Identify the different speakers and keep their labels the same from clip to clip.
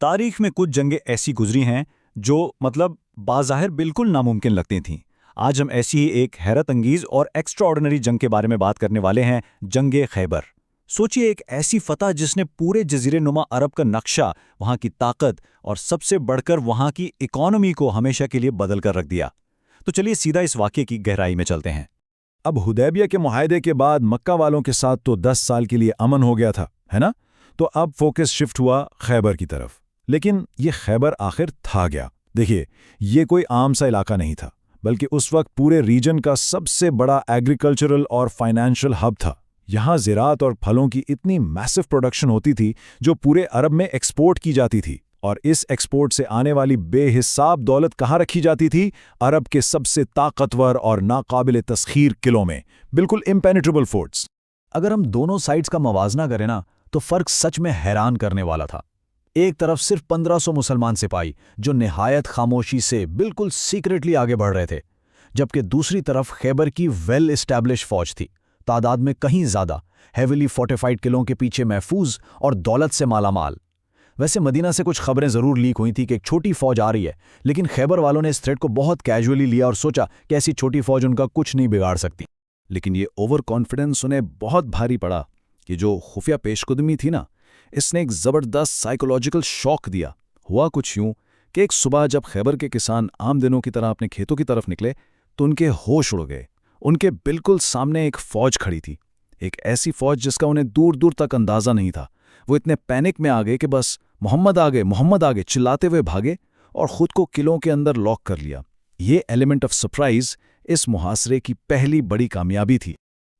Speaker 1: تاریخ میں کچھ جنگیں ایسی گزری ہیں جو بظاہر بالکل ناممکن لگتی تھیں۔ آج ہم ایسی ہی ایک حیرت انگیز اور ایکسٹرا آرڈنری جنگ کے بارے میں بات کرنے والے ہیں، جنگ خیبر۔ سوچئے، ایک ایسی فتح جس نے پورے جزیرے نما عرب کا نقشہ، وہاں کی طاقت اور سب سے بڑھ کر وہاں کی اکانومی کو ہمیشہ کے لیے بدل کر رکھ دیا۔ تو چلیے سیدھا اس واقعے کی گہرائی میں چلتے ہیں۔
Speaker 2: اب حدیبیہ کے معاہدے کے بعد مکہ والوں کے ساتھ تو 10 سال کے لیے امن ہو گیا تھا، ہے نا؟ تو اب فوکس شفٹ ہوا خیبر کی طرف۔ لیکن یہ خیبر آخر تھا گیا؟ دیکھیے، یہ کوئی عام سا علاقہ نہیں تھا، بلکہ اس وقت پورے ریجن کا سب سے بڑا ایگریکلچرل اور فائنینشل ہب تھا۔ یہاں زراعت اور پھلوں کی اتنی میسو پروڈکشن ہوتی تھی جو پورے عرب میں ایکسپورٹ کی جاتی تھی، اور اس ایکسپورٹ سے آنے والی بے حساب دولت کہاں رکھی جاتی تھی؟ عرب کے سب سے طاقتور اور ناقابل تسخیر قلعوں میں، بالکل امپینیٹریبل فورٹس۔
Speaker 3: اگر ہم دونوں سائڈز کا موازنہ کریں نا، تو فرق سچ میں حیران کرنے والا تھا۔ ایک طرف صرف 1500 مسلمان سپاہی جو نہایت خاموشی سے بالکل سیکریٹلی آگے بڑھ رہے تھے، جبکہ دوسری طرف خیبر کی ویل اسٹیبلش فوج تھی، تعداد میں کہیں زیادہ، ہیویلی فورٹیفائڈ قلعوں کے پیچھے محفوظ اور دولت سے مالا مال۔ ویسے مدینہ سے کچھ خبریں ضرور لیک ہوئی تھی کہ ایک چھوٹی فوج آ رہی ہے، لیکن خیبر والوں نے اس تھریٹ کو بہت کیجولی لیا اور سوچا کہ ایسی چھوٹی فوج ان کا کچھ نہیں بگاڑ سکتی۔
Speaker 2: لیکن یہ اوور کانفیڈنس انہیں بہت بھاری پڑا کہ جو خفیہ پیش قدمی تھی نا، اس نے ایک زبردست سائیکولوجیکل شاک دیا۔ ہوا کچھ یوں کہ ایک صبح جب خیبر کے کسان عام دنوں کی طرح اپنے کھیتوں کی طرف نکلے تو ان کے ہوش اڑ گئے۔ ان کے بالکل سامنے ایک فوج کھڑی تھی، ایک ایسی فوج جس کا انہیں دور دور تک اندازہ نہیں تھا۔ وہ اتنے پینک میں آ گئے کہ بس محمد آگے چلاتے ہوئے بھاگے اور خود کو قلعوں کے اندر لاک کر لیا۔ یہ ایلیمنٹ آف سرپرائز اس محاصرے کی پہلی بڑی کامیابی تھی۔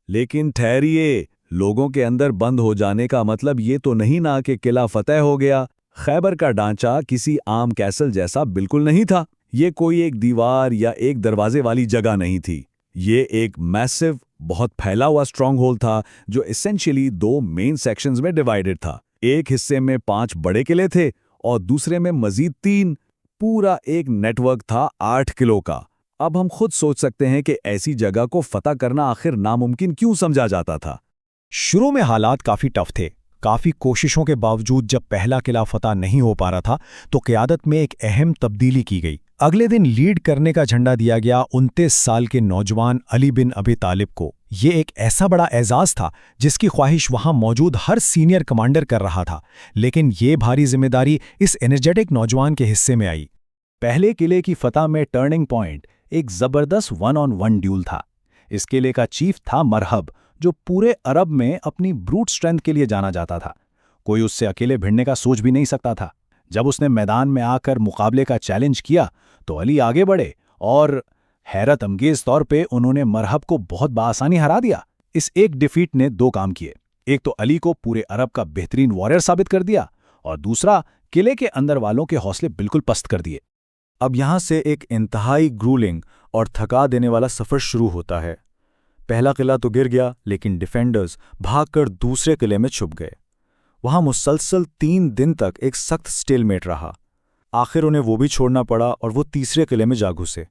Speaker 4: لیکن ٹھہریے، لوگوں کے اندر بند ہو جانے کا مطلب یہ تو نہیں نا کہ قلعہ فتح ہو گیا۔ خیبر کا ڈھانچہ کسی عام کیسل جیسا بالکل نہیں تھا۔ یہ کوئی ایک دیوار یا ایک دروازے والی جگہ نہیں تھی۔ یہ ایک میسو، بہت پھیلا ہوا اسٹرانگ ہول تھا جو اسینشلی 2 مین سیکشنز میں ڈیوائیڈڈ تھا۔ ایک حصے میں 5 بڑے قلعے تھے اور دوسرے میں مزید 3۔ پورا ایک نیٹ ورک تھا 8 قلعوں کا۔ اب ہم خود سوچ سکتے ہیں کہ ایسی جگہ کو فتح کرنا آخر ناممکن کیوں سمجھا جاتا تھا۔
Speaker 1: شروع میں حالات کافی ٹف تھے۔ کافی کوششوں کے باوجود جب پہلا قلعہ فتح نہیں ہو پا رہا تھا تو قیادت میں ایک اہم تبدیلی کی گئی۔ اگلے دن لیڈ کرنے کا جھنڈا دیا گیا 29 سال کے نوجوان علی بن ابی طالب کو۔ یہ ایک ایسا بڑا اعزاز تھا جس کی خواہش وہاں موجود ہر سینئر کمانڈر کر رہا تھا، لیکن یہ بھاری ذمہ داری اس انرجیٹک نوجوان کے حصے میں آئی۔
Speaker 3: پہلے قلعے کی فتح میں ٹرننگ پوائنٹ ایک زبردست 1-on-1 ڈیول تھا۔ اس قلعے کا چیف تھا مرحب، جو پورے عرب میں اپنی بروٹ سٹرینتھ کے لیے جانا جاتا تھا۔ کوئی اس سے اکیلے بھیڑنے کا سوچ بھی نہیں سکتا تھا۔ جب اس نے میدان میں آ کر مقابلے کا چیلنج کیا تو علی آگے بڑھے اور حیرت انگیز طور پہ انہوں نے مرحب کو بہت بآسانی ہرا دیا۔ اس ایک ڈیفیٹ نے 2 کام کیے۔ ایک تو علی کو پورے عرب کا بہترین وارئر ثابت کر دیا، اور دوسرا قلعے کے اندر والوں کے حوصلے بالکل پست کر دیے۔
Speaker 2: اب یہاں سے ایک انتہائی گرولنگ اور تھکا دینے والا سفر شروع ہوتا ہے۔ پہلا قلعہ تو گر گیا، لیکن ڈیفینڈرز بھاگ کر دوسرے قلعے میں چھپ گئے۔ وہاں مسلسل 3 دن تک ایک سخت سٹیل میٹ رہا۔ آخر انہیں وہ بھی چھوڑنا پڑا اور وہ تیسرے قلعے میں جا گھسے۔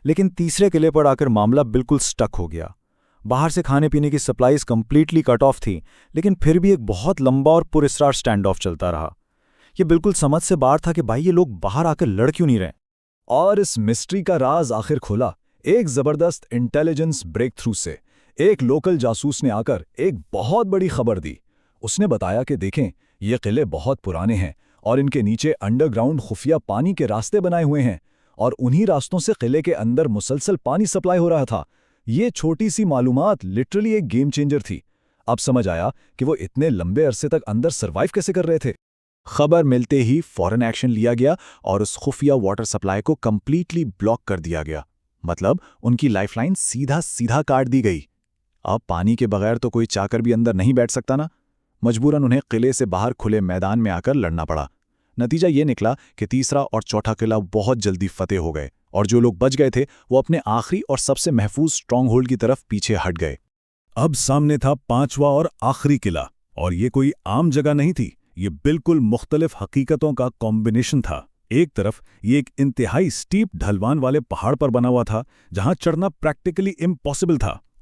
Speaker 2: لیکن تیسرے قلعے پر آ کر معاملہ بالکل سٹک ہو گیا۔ باہر سے کھانے پینے کی سپلائیز کمپلیٹلی کٹ آف تھی، لیکن پھر بھی ایک بہت لمبا اور پراسرار سٹینڈ آف چلتا رہا۔ یہ بالکل سمجھ سے باہر تھا کہ بھائی یہ لوگ باہر آ کر لڑ کیوں نہیں رہے۔
Speaker 4: اور اس مسٹری کا راز آخر کھلا ایک زبردست انٹیلیجنس بریک تھرو سے۔ ایک لوکل جاسوس نے آ کر ایک بہت بڑی خبر دی۔ اس نے بتایا کہ دیکھیں، یہ قلعے بہت پرانے ہیں اور ان کے نیچے انڈر گراؤنڈ خفیہ پانی کے راستے بنائے ہوئے ہیں، اور انہی راستوں سے قلعے کے اندر مسلسل پانی سپلائی ہو رہا تھا۔ یہ چھوٹی سی معلومات لٹرلی ایک گیم چینجر تھی۔ اب سمجھ آیا کہ وہ اتنے لمبے عرصے تک اندر سروائیو کیسے کر رہے تھے۔
Speaker 2: خبر ملتے ہی فوراً ایکشن لیا گیا اور اس خفیہ واٹر سپلائی کو کمپلیٹلی بلاک کر دیا گیا۔ مطلب ان کی لائف لائن سیدھا کاٹ دی گئی۔ اب پانی کے بغیر تو کوئی چاہ کر بھی اندر نہیں بیٹھ سکتا نا۔ مجبوراً انہیں قلعے سے باہر کھلے میدان میں آ کر لڑنا پڑا۔ نتیجہ یہ نکلا کہ تیسرا اور چوتھا قلعہ بہت جلدی فتح ہو گئے، اور جو لوگ بچ گئے تھے وہ اپنے آخری اور سب سے محفوظ سٹرانگ ہولڈ کی طرف پیچھے ہٹ گئے۔
Speaker 4: اب سامنے تھا 5واں اور آخری قلعہ، اور یہ کوئی عام جگہ نہیں تھی۔ یہ بالکل مختلف حقیقتوں کا کمبینیشن تھا۔ ایک طرف یہ ایک انتہائی سٹیپ ڈھلوان والے پہاڑ پر بنا ہوا تھا جہاں چڑھنا پریکٹیکلی امپاسبل تھا،